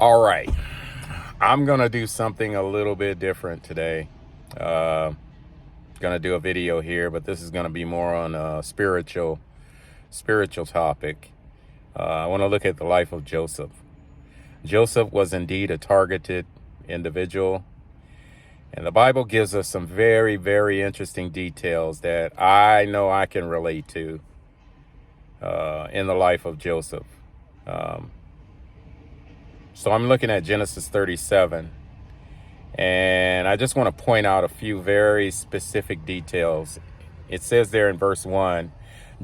All right, I'm gonna do something a little bit different today. Uh, gonna do a video here, but this is gonna be more on a spiritual topic. I want to look at the life of Joseph. Joseph was indeed a targeted individual, and the Bible gives us some very, very interesting details that I know I can relate to in the life of Joseph. Um, so I'm looking at Genesis 37. And I just want to point out a few very specific details. It says there in verse 1,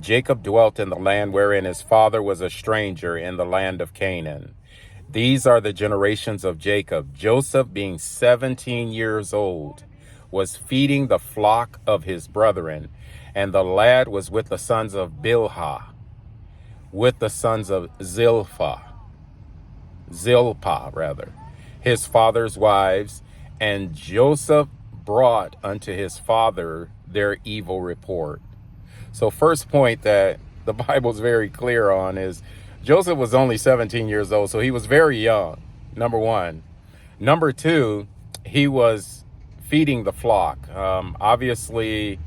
Jacob dwelt in the land wherein his father was a stranger in the land of Canaan. These are the generations of Jacob. Joseph, being 17 years old, was feeding the flock of his brethren, and the lad was with the sons of Bilhah, with the sons of Zilpah, his father's wives, and Joseph brought unto his father their evil report. So first point that the Bible's very clear on is Joseph was only 17 years old, so he was very young, number one. Number two, he was feeding the flock. Obviously,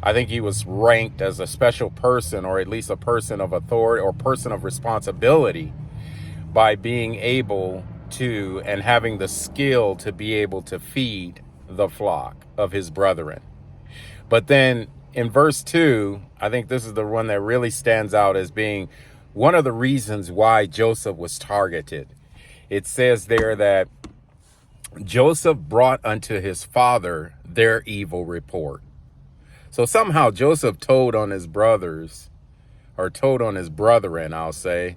I think he was ranked as a special person, or at least a person of authority or person of responsibility, by being able to and having the skill to be able to feed the flock of his brethren. But then in verse 2, I think this is the one that really stands out as being one of the reasons why Joseph was targeted. It says there that Joseph brought unto his father their evil report. So somehow Joseph told on his brothers, or told on his brethren, I'll say,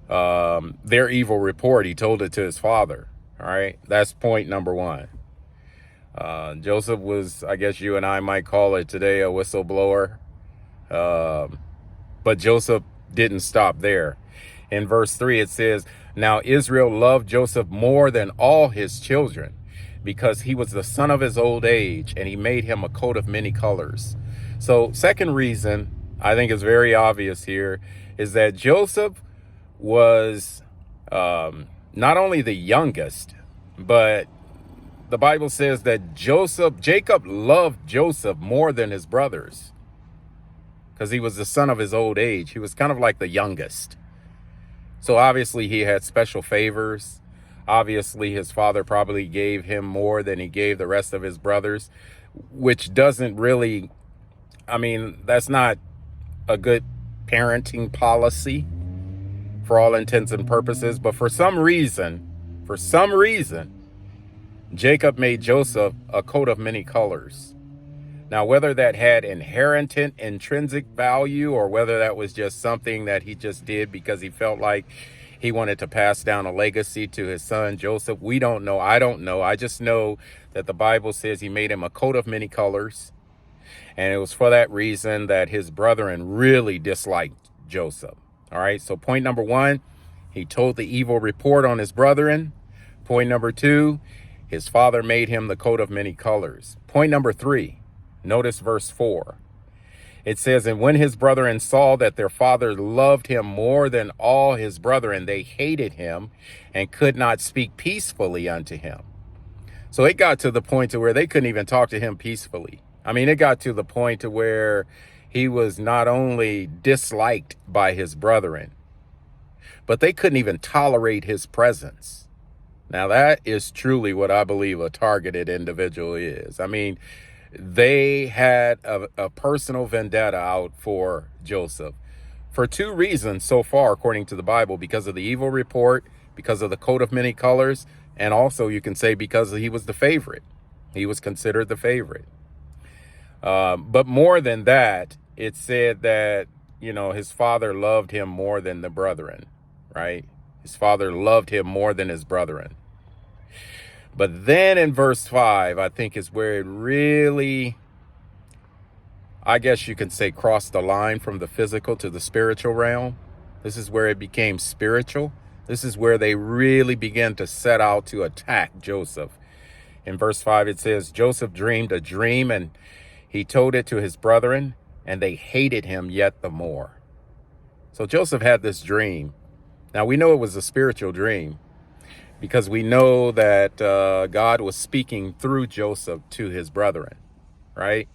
their evil report. He told it to his father. All right. That's point number one. Joseph was, I guess you and I might call it today, a whistleblower. But Joseph didn't stop there. In verse 3, it says, Now Israel loved Joseph more than all his children, because he was the son of his old age, and he made him a coat of many colors. So second reason, I think is very obvious here, is that Joseph was not only the youngest, but the Bible says that Jacob loved Joseph more than his brothers, because he was the son of his old age. He was kind of like the youngest. So obviously he had special favors. Obviously his father probably gave him more than he gave the rest of his brothers, which doesn't really, that's not a good parenting policy for all intents and purposes. But for some reason, Jacob made Joseph a coat of many colors. Now, whether that had inherent intrinsic value, or whether that was just something that he just did because he felt like he wanted to pass down a legacy to his son Joseph, we don't know. I don't know. I just know that the Bible says he made him a coat of many colors. And it was for that reason that his brethren really disliked Joseph. All right. So point number one, he told the evil report on his brethren. Point number two, his father made him the coat of many colors. Point number three, notice verse 4. It says, And when his brethren saw that their father loved him more than all his brethren, they hated him and could not speak peacefully unto him. So it got to the point to where they couldn't even talk to him peacefully. It got to the point to where he was not only disliked by his brethren, but they couldn't even tolerate his presence. Now, that is truly what I believe a targeted individual is. They had a personal vendetta out for Joseph for two reasons so far, according to the Bible: because of the evil report, because of the coat of many colors, and also you can say because he was the favorite. He was considered the favorite. But more than that, it said that, his father loved him more than the brethren, right? His father loved him more than his brethren. But then in verse 5, I think is where it really, I guess you can say, crossed the line from the physical to the spiritual realm. This is where it became spiritual. This is where they really began to set out to attack Joseph. In verse 5, it says, Joseph dreamed a dream, and he told it to his brethren, and they hated him yet the more. So Joseph had this dream. Now, we know it was a spiritual dream. because we know that God was speaking through Joseph to his brethren, right?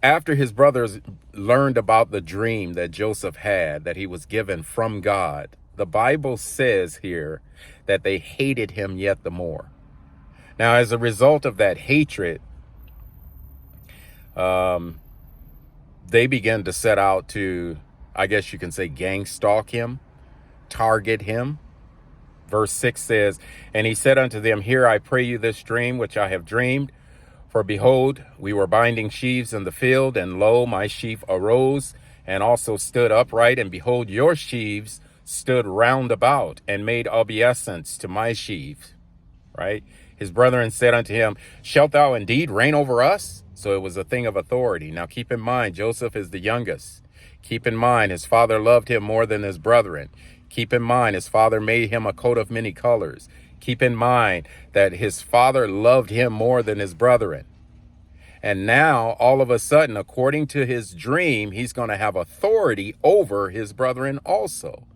After his brothers learned about the dream that Joseph had, that he was given from God, the Bible says here that they hated him yet the more. Now, as a result of that hatred, they began to set out to, I guess you can say, gang stalk him, target him. Verse 6 says, "And he said unto them, Hear, I pray you, this dream which I have dreamed. For behold, we were binding sheaves in the field, and lo, my sheaf arose, and also stood upright, and behold, your sheaves stood round about, and made obeisance to my sheaves." Right? His brethren said unto him, "Shalt thou indeed reign over us?" So it was a thing of authority. Now keep in mind, Joseph is the youngest. Keep in mind, his father loved him more than his brethren. Keep in mind, his father made him a coat of many colors. Keep in mind that his father loved him more than his brethren. And now, all of a sudden, according to his dream, he's going to have authority over his brethren also.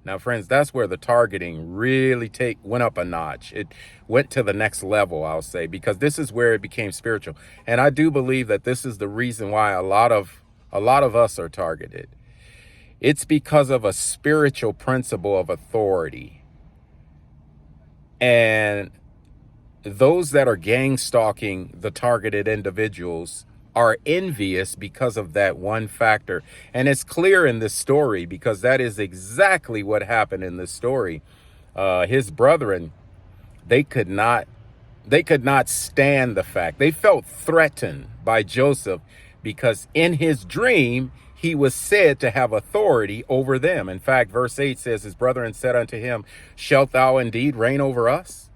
Now, friends, that's where the targeting really went up a notch. It went to the next level, I'll say, because this is where it became spiritual. And I do believe that this is the reason why a lot of us are targeted. It's because of a spiritual principle of authority. And those that are gang stalking the targeted individuals are envious because of that one factor. And it's clear in this story, because that is exactly what happened in this story. His brethren, they could not stand the fact. They felt threatened by Joseph, because in his dream, he was said to have authority over them. In fact, verse 8 says, his brethren said unto him, "Shalt thou indeed reign over us?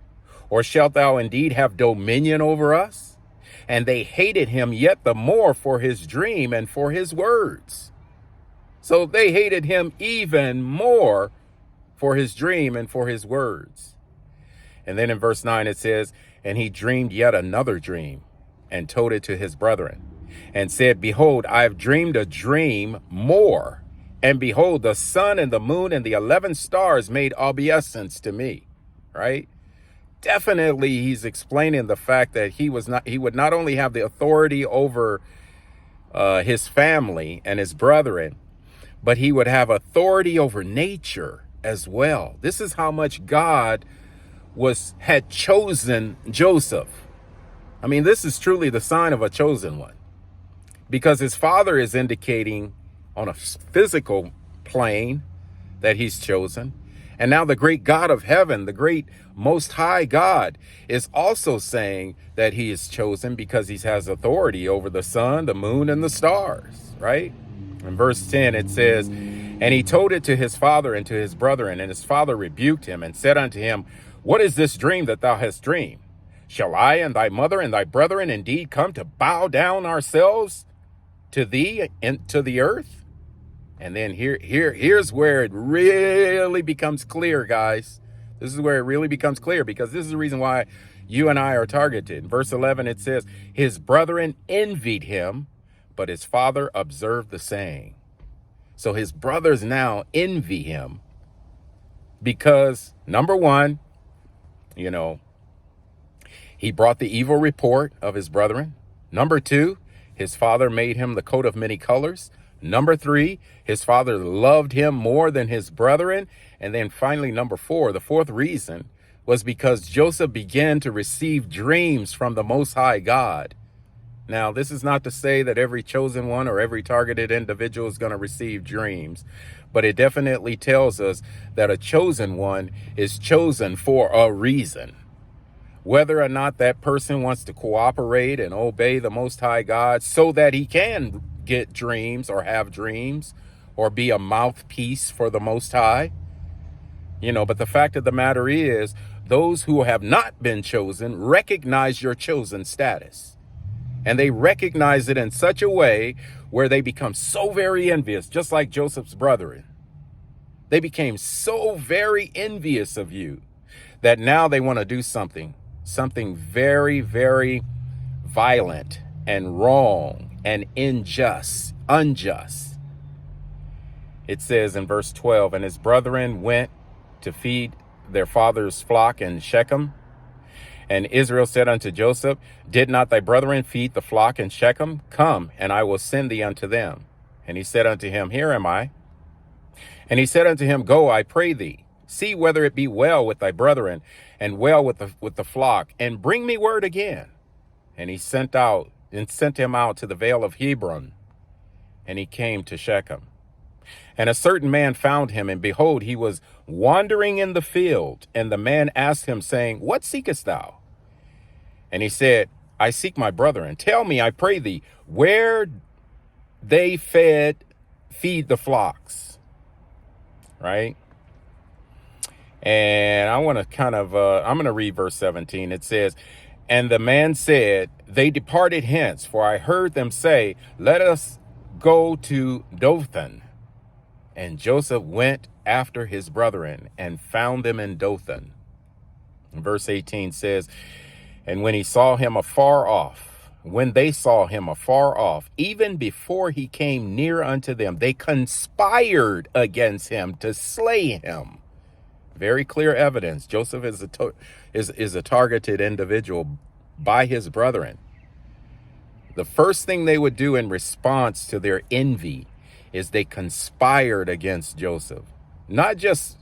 Or shalt thou indeed have dominion over us?" And they hated him yet the more for his dream and for his words. So they hated him even more for his dream and for his words. And then in verse 9 it says, "And he dreamed yet another dream, and told it to his brethren, and said, Behold, I have dreamed a dream more. And behold, the sun and the moon and the 11 stars made obeisance to me." Right? Definitely, he's explaining the fact that he would not only have the authority over his family and his brethren, but he would have authority over nature as well. This is how much God had chosen Joseph. I mean, this is truly the sign of a chosen one, because his father is indicating on a physical plane that he's chosen. And now the great God of heaven, the great most high God, is also saying that he is chosen because he has authority over the sun, the moon, and the stars, right? In verse 10, it says, "And he told it to his father and to his brethren, and his father rebuked him and said unto him, What is this dream that thou hast dreamed? Shall I and thy mother and thy brethren indeed come to bow down ourselves to thee and to the earth?" And then here's where it really becomes clear, guys. This is where it really becomes clear, because this is the reason why you and I are targeted. In verse 11, it says, "His brethren envied him, but his father observed the saying." So his brothers now envy him because, number one, he brought the evil report of his brethren. Number two, his father made him the coat of many colors. Number three, his father loved him more than his brethren. And then finally, number four, the fourth reason was because Joseph began to receive dreams from the Most High God. Now, this is not to say that every chosen one or every targeted individual is going to receive dreams, but it definitely tells us that a chosen one is chosen for a reason. Whether or not that person wants to cooperate and obey the Most High God so that he can get dreams or have dreams or be a mouthpiece for the Most High. But the fact of the matter is, those who have not been chosen recognize your chosen status. And they recognize it in such a way where they become so very envious, just like Joseph's brethren. They became so very envious of you that now they want to do something very, very violent and wrong and unjust. It says in verse 12, "And his brethren went to feed their father's flock in Shechem? And Israel said unto Joseph, Did not thy brethren feed the flock in Shechem? Come, and I will send thee unto them. And he said unto him, Here am I. And he said unto him, Go, I pray thee, see whether it be well with thy brethren, and well with the flock, and bring me word again. And he sent him out to the vale of Hebron, and he came to Shechem. And a certain man found him, and behold, he was wandering in the field. And the man asked him, saying, What seekest thou? And he said, I seek my brethren. Tell me, I pray thee, where they feed the flocks. Right? And I want to I'm going to read verse 17. It says, And the man said, They departed hence, for I heard them say, Let us go to Dothan. And Joseph went after his brethren and found them in Dothan. And verse 18 says, And when they saw him afar off, even before he came near unto them, they conspired against him to slay him. Very clear evidence. Joseph is a targeted individual by his brethren. The first thing they would do in response to their envy is they conspired against Joseph. Not just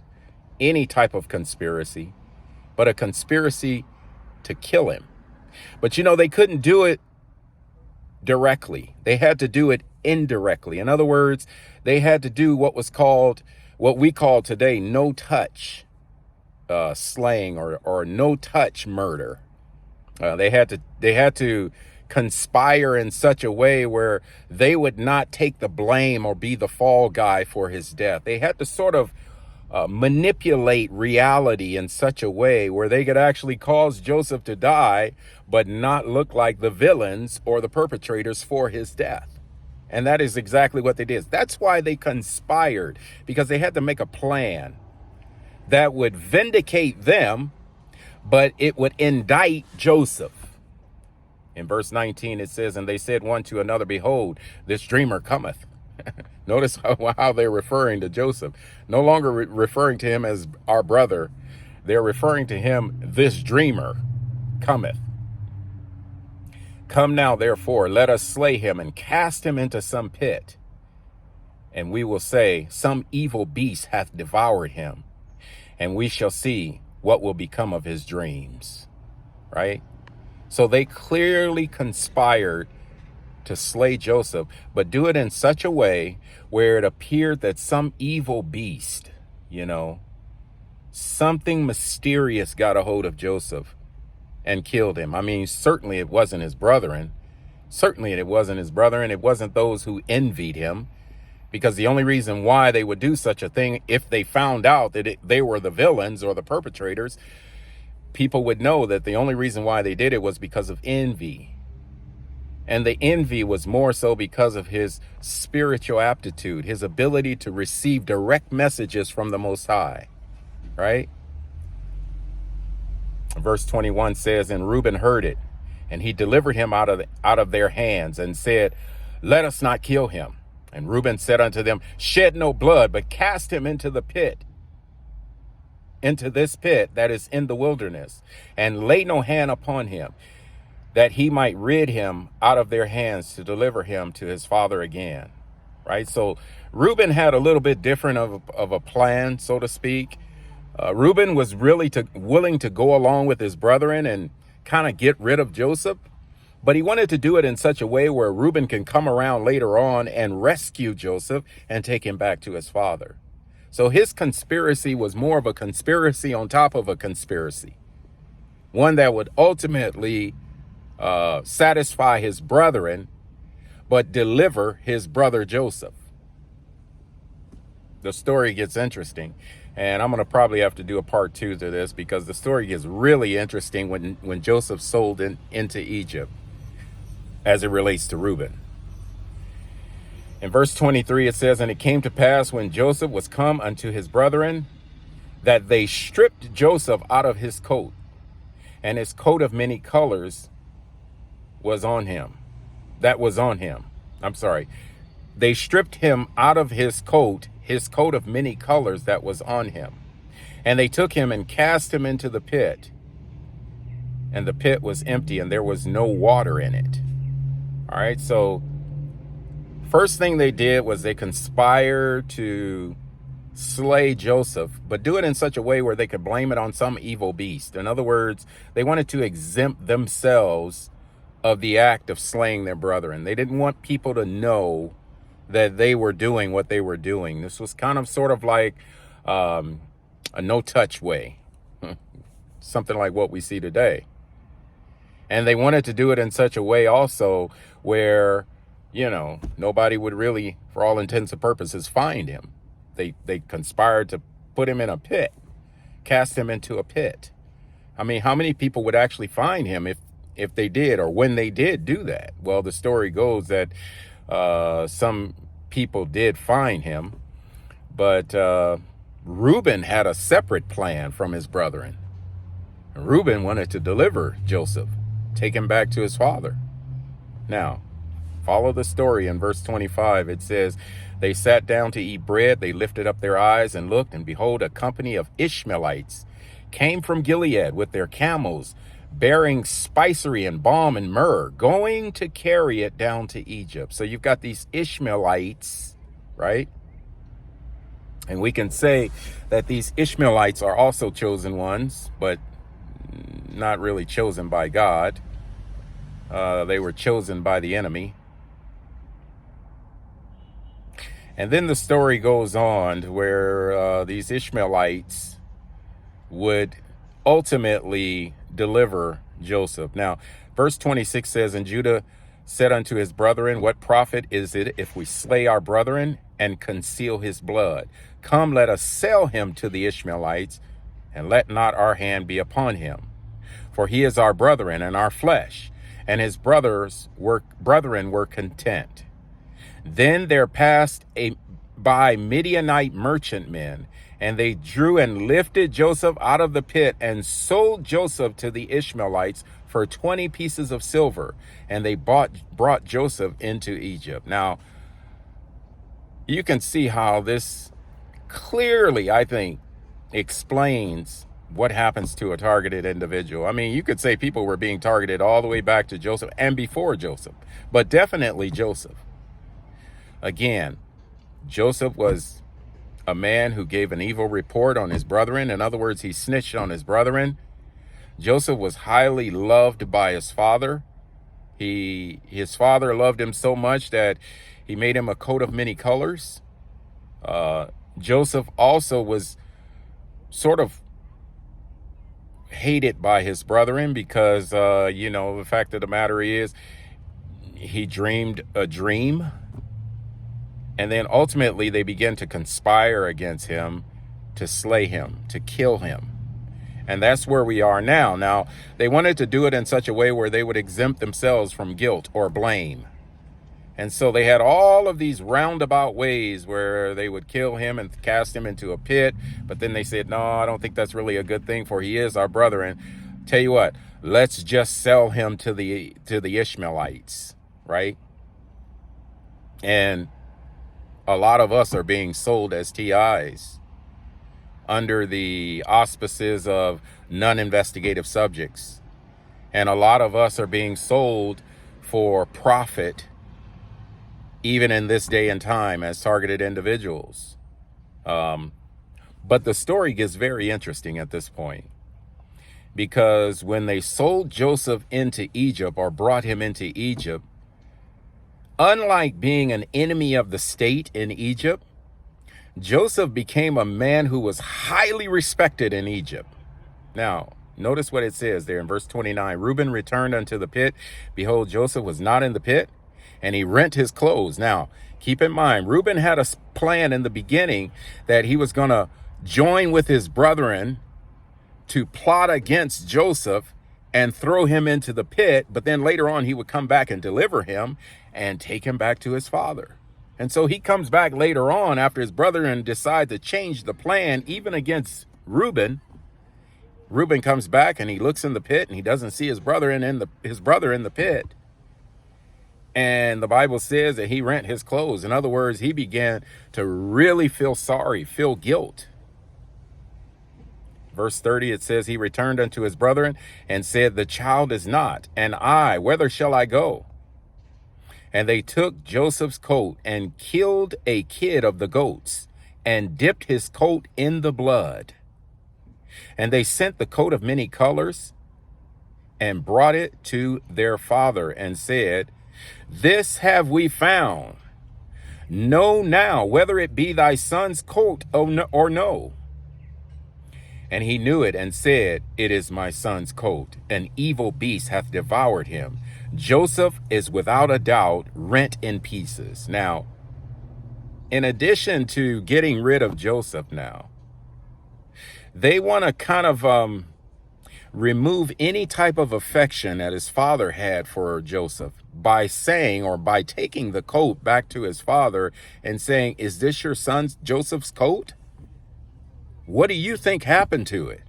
any type of conspiracy, but a conspiracy to kill him. But they couldn't do it directly. They had to do it indirectly. In other words, they had to do what we call today no touch slaying or no touch murder. They had to conspire in such a way where they would not take the blame or be the fall guy for his death. They had to sort of manipulate reality in such a way where they could actually cause Joseph to die, but not look like the villains or the perpetrators for his death. And that is exactly what they did. That's why they conspired, because they had to make a plan that would vindicate them, but it would indict Joseph. In verse 19, it says, And they said one to another, Behold, this dreamer cometh. Notice how they're referring to Joseph. No longer referring to him as our brother. They're referring to him, this dreamer cometh. Come now, therefore, let us slay him and cast him into some pit. And we will say, Some evil beast hath devoured him. And we shall see what will become of his dreams. Right? So they clearly conspired to slay Joseph, but do it in such a way where it appeared that some evil beast, something mysterious got a hold of Joseph and killed him. I mean, certainly it wasn't his brethren. Certainly it wasn't his brethren. It wasn't those who envied him, because the only reason why they would do such a thing, if they found out that they were the villains or the perpetrators, people would know that the only reason why they did it was because of envy. And the envy was more so because of his spiritual aptitude, his ability to receive direct messages from the Most High, right? Verse 21 says, And Reuben heard it, and he delivered him out of their hands, and said, Let us not kill him. And Reuben said unto them, Shed no blood, but cast him into the pit, into this pit that is in the wilderness, and lay no hand upon him, that he might rid him out of their hands to deliver him to his father again. Right? So Reuben had a little bit different of a plan, so to speak. Reuben was really willing to go along with his brethren and kind of get rid of Joseph, but he wanted to do it in such a way where Reuben can come around later on and rescue Joseph and take him back to his father. So his conspiracy was more of a conspiracy on top of a conspiracy, one that would ultimately satisfy his brethren, but deliver his brother Joseph. The story gets interesting, and I'm going to probably have to do a part 2 to this, because the story gets really interesting when Joseph sold into Egypt as it relates to Reuben. In verse 23, it says, And it came to pass when Joseph was come unto his brethren, that they stripped Joseph out of his coat, and his coat of many colors was on him. They stripped him out of his coat of many colors that was on him, And they took him and cast him into the pit. And the pit was empty and there was no water in it. All right, so first thing they did was they conspired to slay Joseph, but do it in such a way where they could blame it on some evil beast. In other words, they wanted to exempt themselves of the act of slaying their brethren. They didn't want people to know that they were doing what they were doing. This was kind of sort of like a no-touch way, something like what we see today. And they wanted to do it in such a way also where, nobody would really, for all intents and purposes, find him. They conspired to put him in a pit, cast him into a pit. I mean, how many people would actually find him if they did, or when they did do that? Well, the story goes that some people did find him, but Reuben had a separate plan from his brethren. Reuben wanted to deliver Joseph, take him back to his father. Now, follow the story in verse 25. It says, they sat down to eat bread. They lifted up their eyes and looked, and behold, a company of Ishmaelites came from Gilead with their camels, bearing spicery and balm and myrrh, going to carry it down to Egypt. So you've got these Ishmaelites, right? And we can say that these Ishmaelites are also chosen ones, but not really chosen by God. They were chosen by the enemy. And then the story goes on to where these Ishmaelites would ultimately deliver Joseph. Now, verse 26 says, and Judah said unto his brethren, what profit is it if we slay our brethren and conceal his blood? Come, let us sell him to the Ishmaelites, and let not our hand be upon him. For he is our brethren and our flesh. And his brethren were content. Then there passed by Midianite merchantmen, and they drew and lifted Joseph out of the pit and sold Joseph to the Ishmaelites for 20 pieces of silver. And they brought Joseph into Egypt. Now, you can see how this clearly, I think, explains what happens to a targeted individual. I mean, you could say people were being targeted all the way back to Joseph and before Joseph, but definitely Joseph. Again, Joseph was a man who gave an evil report on his brethren. In other words, he snitched on his brethren. Joseph was highly loved by his father. His father loved him so much that he made him a coat of many colors. Joseph also was sort of hated by his brethren because, the fact of the matter is he dreamed a dream. And then ultimately they began to conspire against him to slay him, to kill him. And that's where we are now. Now, they wanted to do it in such a way where they would exempt themselves from guilt or blame. And so they had all of these roundabout ways where they would kill him and cast him into a pit. But then they said, no, I don't think that's really a good thing, for he is our brother. And tell you what, let's just sell him to the Ishmaelites, right? And a lot of us are being sold as TIs under the auspices of non-investigative subjects. And a lot of us are being sold for profit, even in this day and time, as targeted individuals. But the story gets very interesting at this point, because when they sold Joseph into Egypt, or brought him into Egypt, unlike being an enemy of the state in Egypt, Joseph became a man who was highly respected in Egypt. Now, notice what it says there in verse 29. Reuben returned unto the pit. Behold, Joseph was not in the pit, and he rent his clothes. Now, keep in mind, Reuben had a plan in the beginning that he was going to join with his brethren to plot against Joseph and throw him into the pit. But then later on, he would come back and deliver him and take him back to his father. And so he comes back later on after his brethren decide to change the plan, even against Reuben. Reuben comes back and he looks in the pit and he doesn't see his brother in the pit. And the Bible says that he rent his clothes. In other words, he began to really feel sorry, feel guilt. Verse 30, it says, he returned unto his brethren and said, the child is not, and I, whither shall I go? And they took Joseph's coat and killed a kid of the goats and dipped his coat in the blood. And they sent the coat of many colors and brought it to their father and said, this have we found. Know now whether it be thy son's coat or no. And he knew it and said, it is my son's coat. An evil beast hath devoured him. Joseph is without a doubt rent in pieces. Now, in addition to getting rid of Joseph now, they want to kind of remove any type of affection that his father had for Joseph by saying, or by taking the coat back to his father and saying, is this your son Joseph's coat? What do you think happened to it?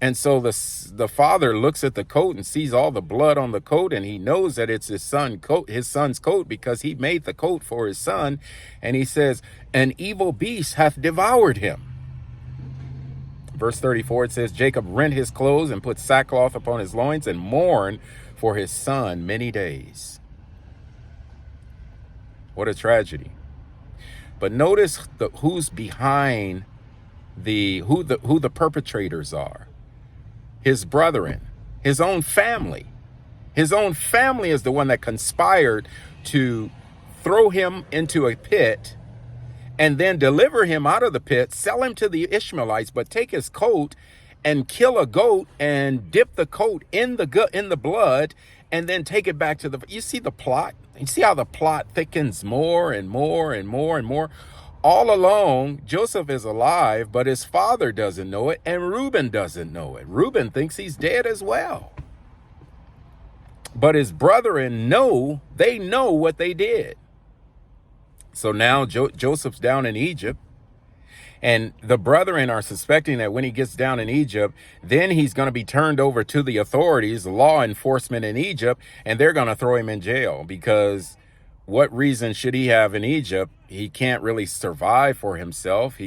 And so the father looks at the coat and sees all the blood on the coat, and he knows that it's his son's coat, because he made the coat for his son. And he says, an evil beast hath devoured him. Verse 34, it says, Jacob rent his clothes and put sackcloth upon his loins and mourned for his son many days. What a tragedy. But notice who's behind who the perpetrators are. His brethren, his own family. His own family is the one that conspired to throw him into a pit and then deliver him out of the pit, sell him to the Ishmaelites, but take his coat and kill a goat and dip the coat in the blood and then take it back to you see the plot? You see how the plot thickens more and more and more and more? All along, Joseph is alive, but his father doesn't know it, and Reuben doesn't know it. Reuben thinks he's dead as well. But his brethren know what they did. So now Joseph's down in Egypt, and the brethren are suspecting that when he gets down in Egypt, then he's going to be turned over to the authorities, law enforcement in Egypt, and they're going to throw him in jail, because what reason should he have in Egypt? He can't really survive for himself.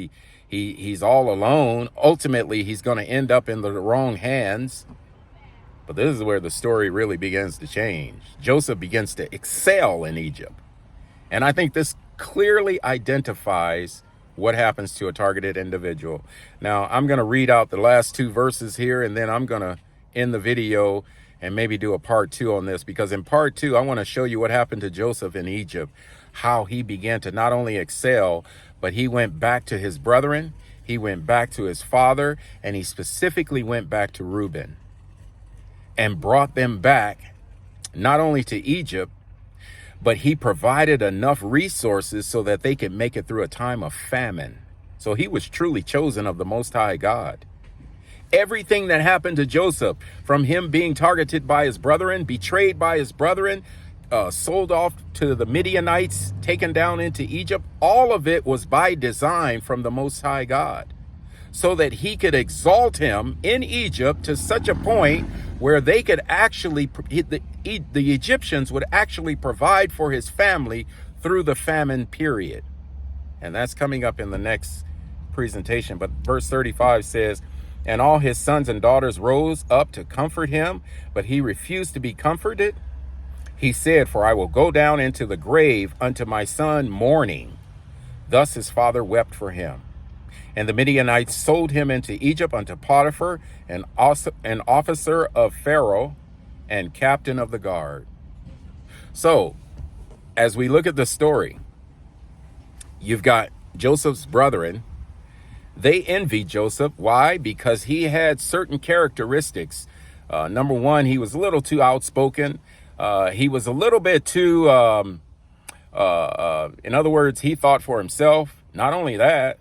He's all alone. Ultimately, he's going to end up in the wrong hands. But this is where the story really begins to change. Joseph begins to excel in Egypt. And I think this clearly identifies what happens to a targeted individual. Now, I'm going to read out the last two verses here, and then I'm going to end the video and maybe do a part 2 on this, because in part 2, I want to show you what happened to Joseph in Egypt, how he began to not only excel, but he went back to his brethren, he went back to his father, and he specifically went back to Reuben and brought them back not only to Egypt, but he provided enough resources so that they could make it through a time of famine. So he was truly chosen of the Most High God. Everything that happened to Joseph, from him being targeted by his brethren, betrayed by his brethren, sold off to the Midianites, taken down into Egypt, all of it was by design from the Most High God, so that he could exalt him in Egypt to such a point where they could actually, the Egyptians would actually provide for his family through the famine period. And that's coming up in the next presentation. But verse 35 says, and all his sons and daughters rose up to comfort him, but he refused to be comforted. He said, for I will go down into the grave unto my son mourning. Thus his father wept for him. And the Midianites sold him into Egypt unto Potiphar, an officer of Pharaoh and captain of the guard. So, as we look at the story, you've got Joseph's brethren. They envied Joseph. Why? Because he had certain characteristics. Number one, he was a little too outspoken. He was a little bit too, in other words, he thought for himself. Not only that,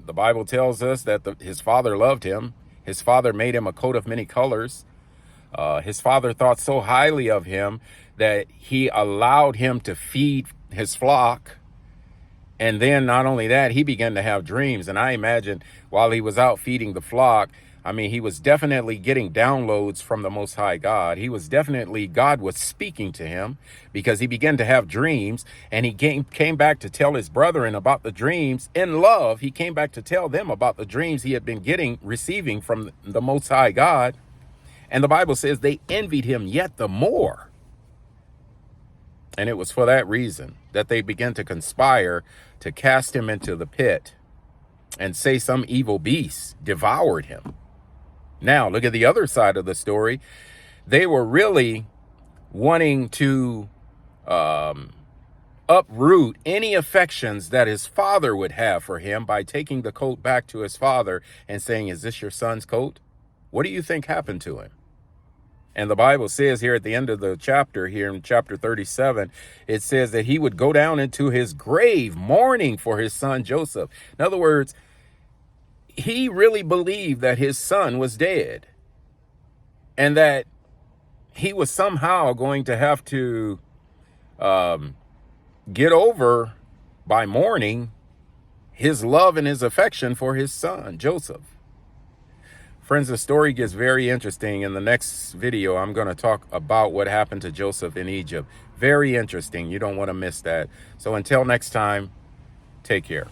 the Bible tells us that his father loved him. His father made him a coat of many colors. His father thought so highly of him that he allowed him to feed his flock. And then not only that, he began to have dreams. And I imagine while he was out feeding the flock, I mean, he was definitely getting downloads from the Most High God. God was speaking to him, because he began to have dreams, and he came back to tell his brethren about the dreams in love. He came back to tell them about the dreams he had been receiving from the Most High God. And the Bible says they envied him yet the more. And it was for that reason that they began to conspire to cast him into the pit, and say some evil beast devoured him. Now, look at the other side of the story. They were really wanting to uproot any affections that his father would have for him by taking the coat back to his father and saying, "Is this your son's coat?" What do you think happened to him? And the Bible says here at the end of the chapter, here in chapter 37, it says that he would go down into his grave mourning for his son Joseph. In other words, he really believed that his son was dead, and that he was somehow going to have to get over by mourning his love and his affection for his son Joseph. Friends, the story gets very interesting. In the next video, I'm going to talk about what happened to Joseph in Egypt. Very interesting. You don't want to miss that. So until next time, take care.